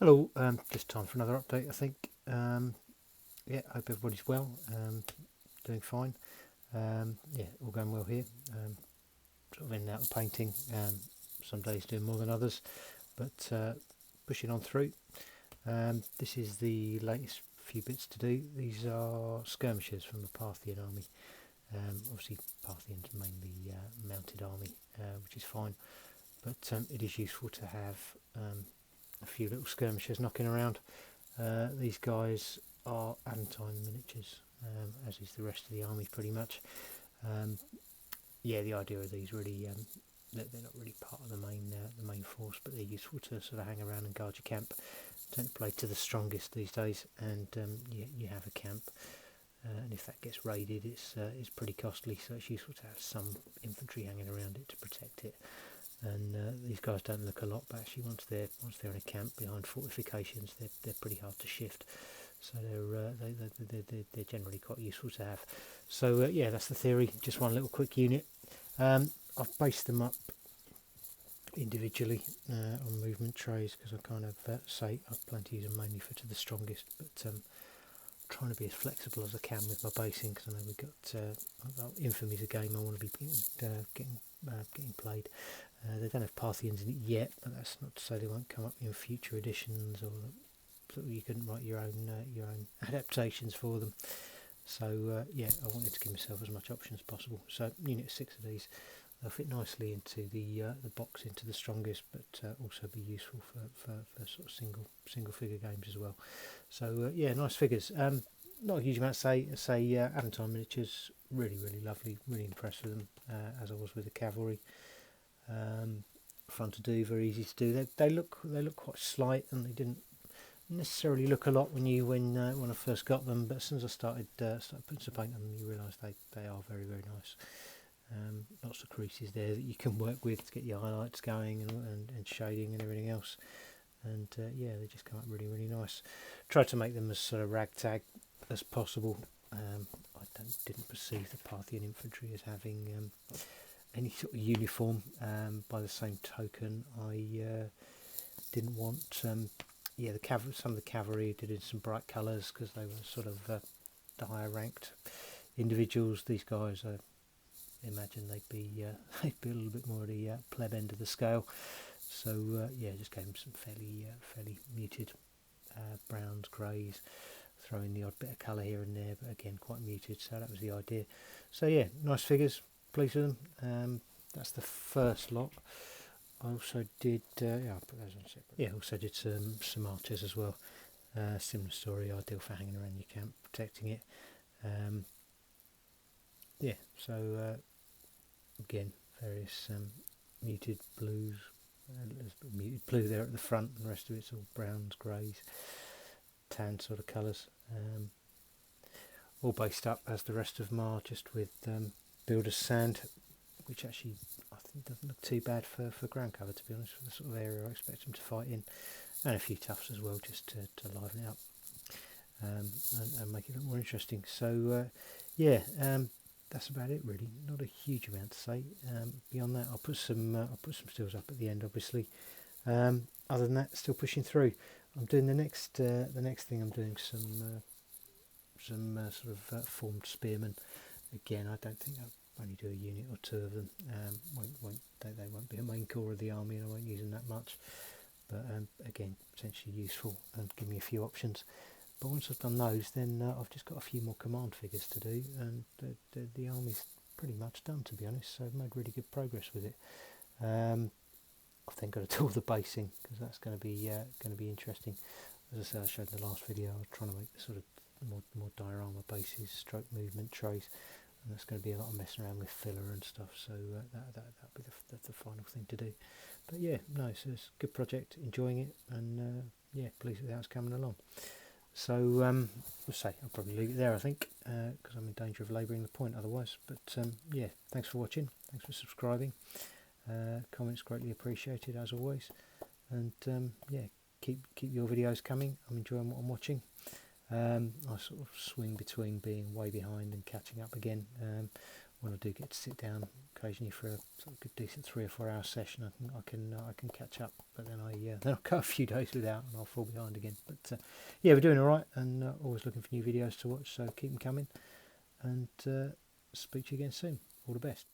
Hello, just time for another update I think. Yeah, hope everybody's well, doing fine. Yeah, all going well here. Sort of in and out of painting, some days doing more than others, but pushing on through. This is the latest few bits to do. These are skirmishers from the Parthian army. Obviously Parthians mainly mounted army, which is fine, but it is useful to have a few little skirmishers knocking around. These guys are Aventine miniatures, as is the rest of the army pretty much. Yeah, the idea of these really, they're not really part of the main force, but they're useful to sort of hang around and guard your camp. Don't play to the strongest these days, and you have a camp, and if that gets raided, it's pretty costly. So it's useful to have some infantry hanging around it to protect it. And these guys don't look a lot, but actually once they're in a camp behind fortifications, they're pretty hard to shift. So they're generally quite useful to have. So yeah, that's the theory. Just one little quick unit. I've based them up individually on movement trays because I kind of say I plan to use them mainly for to the strongest, but trying to be as flexible as I can with my basing because I know we've got Infamy is a game I want to be getting played. They don't have Parthians in it yet, but that's not to say they won't come up in future editions, or that you can write your own adaptations for them. So yeah, I wanted to give myself as much option as possible. So unit 6 of these, they'll fit nicely into the box, into the strongest, but also be useful for sort of single figure games as well. So yeah, nice figures. Not a huge amount to say. Aventine miniatures, really lovely. Really impressed with them, as I was with the cavalry. Fun to do, very easy to do. They look quite slight, and they didn't necessarily look a lot when I first got them. But as soon as I started putting some paint on them, you realise they are very nice. Lots of creases there that you can work with to get your highlights going and shading and everything else. And yeah, they just come up really nice. Tried to make them as sort of ragtag as possible. I didn't perceive the Parthian infantry as having any sort of uniform. By the same token, I didn't want some of the cavalry did in some bright colours because they were sort of the higher ranked individuals. These guys, I imagine they'd be a little bit more at the pleb end of the scale. So yeah, just gave them some fairly muted browns, greys, throwing the odd bit of colour here and there, but again quite muted. So that was the idea. So yeah, nice figures. Pleased with them. That's the first lot. I also did I'll put those on separate. Yeah, also did some archers as well. Similar story, ideal for hanging around your camp, protecting it. Yeah, so again, various muted blues. There's a muted blue there at the front, and the rest of it's all browns, greys, tan sort of colours. All based up as the rest of them are, just with builder's sand, which actually I think doesn't look too bad for ground cover, to be honest, for the sort of area I expect them to fight in, and a few tufts as well, just to liven it up and make it look more interesting. So yeah, that's about it really. Not a huge amount to say. Beyond that, I'll put some stills up at the end, obviously. Other than that, still pushing through. I'm doing the next thing. I'm doing some sort of formed spearmen. Again, I don't think I'll only do a unit or two of them. They won't be a main core of the army, and I won't use them that much. But again, potentially useful and give me a few options. But once I've done those, then I've just got a few more command figures to do, and the army's pretty much done, to be honest. So I've made really good progress with it. I've then got to do all the basing, because that's going to be interesting. As I said, I showed in the last video, I was trying to make the sort of more diorama bases, stroke movement trays, and that's going to be a lot of messing around with filler and stuff. So that'll be the final thing to do. But yeah, no, so it's a good project, enjoying it, and yeah, pleased with how it's coming along. So we'll say I'll probably leave it there, I think, because I'm in danger of labouring the point otherwise. But yeah, thanks for watching, thanks for subscribing. Comments greatly appreciated as always, and yeah, keep your videos coming. I'm enjoying what I'm watching. I sort of swing between being way behind and catching up again. when I do get to sit down occasionally for a sort of good decent 3 or 4 hour session, I can catch up. But then then I'll go a few days without, and I'll fall behind again. But yeah, we're doing all right, and always looking for new videos to watch. So keep them coming, and speak to you again soon. All the best.